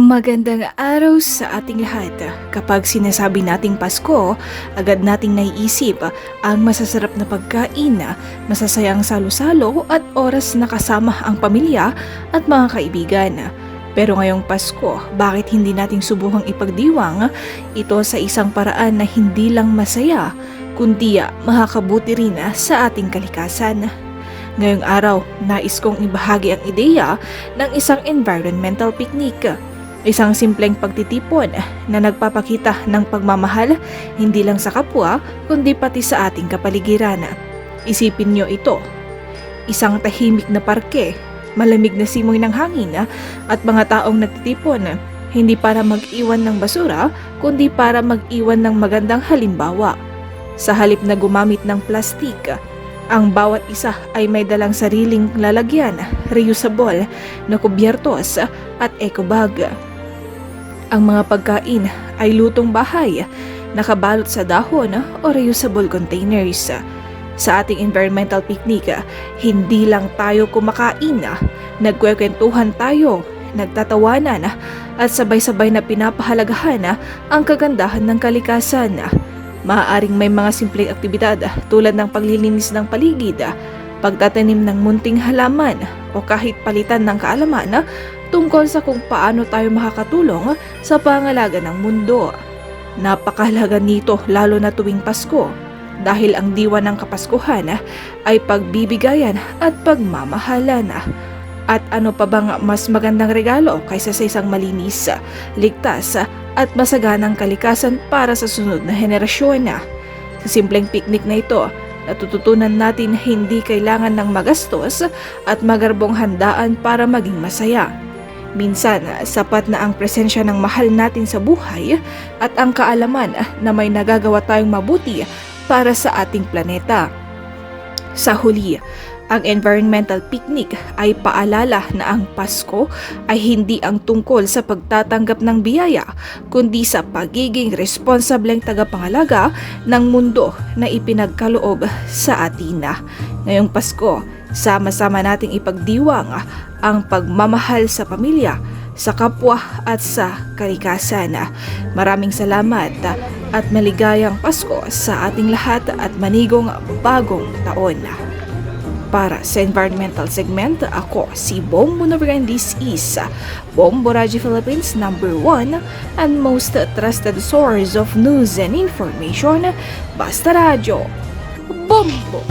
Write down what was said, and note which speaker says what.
Speaker 1: Magandang araw sa ating lahat. Kapag sinasabi nating Pasko, agad nating naiisip ang masasarap na pagkain, masasayang salo-salo at oras na kasama ang pamilya at mga kaibigan. Pero ngayong Pasko, bakit hindi nating subukang ipagdiwang ito sa isang paraan na hindi lang masaya, kundi makakabuti rin sa ating kalikasan? Ngayong araw, nais kong ibahagi ang ideya ng isang environmental picnic. Isang simpleng pagtitipon na nagpapakita ng pagmamahal hindi lang sa kapwa kundi pati sa ating kapaligiran. Isipin nyo ito, isang tahimik na parke, malamig na simoy ng hangin at mga taong nagtitipon hindi para mag-iwan ng basura kundi para mag-iwan ng magandang halimbawa. Sa halip na gumamit ng plastik, ang bawat isa ay may dalang sariling lalagyan, reusable na kubyertos at eco bag. Ang mga pagkain ay lutong bahay, nakabalot sa dahon o reusable containers. Sa ating environmental picnic, hindi lang tayo kumakain, nagkwekwentuhan tayo, nagtatawanan at sabay-sabay na pinapahalagahan ang kagandahan ng kalikasan. Maaaring may mga simpleng aktibidad tulad ng paglilinis ng paligid, pagtatanim ng munting halaman o kahit palitan ng kaalaman tungkol sa kung paano tayo makakatulong sa pangalaga ng mundo. Napakahalaga nito lalo na tuwing Pasko dahil ang diwa ng Kapaskuhan ay pagbibigayan at pagmamahalan. At ano pa bang mas magandang regalo kaysa sa isang malinis, ligtas at masaganang kalikasan para sa sunod na henerasyon? Sa simpleng picnic na ito, natututunan natin hindi kailangan ng magastos at magarbong handaan para maging masaya. Minsan, sapat na ang presensya ng mahal natin sa buhay at ang kaalaman na may nagagawa tayong mabuti para sa ating planeta. Sa huli, ang environmental picnic ay paalala na ang Pasko ay hindi ang tungkol sa pagtatanggap ng biyaya, kundi sa pagiging responsableng tagapangalaga ng mundo na ipinagkaloob sa atin. Ngayong Pasko, sama-sama nating ipagdiwang ang pagmamahal sa pamilya, sa kapwa at sa kalikasan. Maraming salamat at maligayang Pasko sa ating lahat at manigong bagong taon. Para sa environmental segment, ako si Bombo Noveria and this is Bombo Radyo Philippines #1 and most trusted source of news and information. Basta Radyo, Bombo!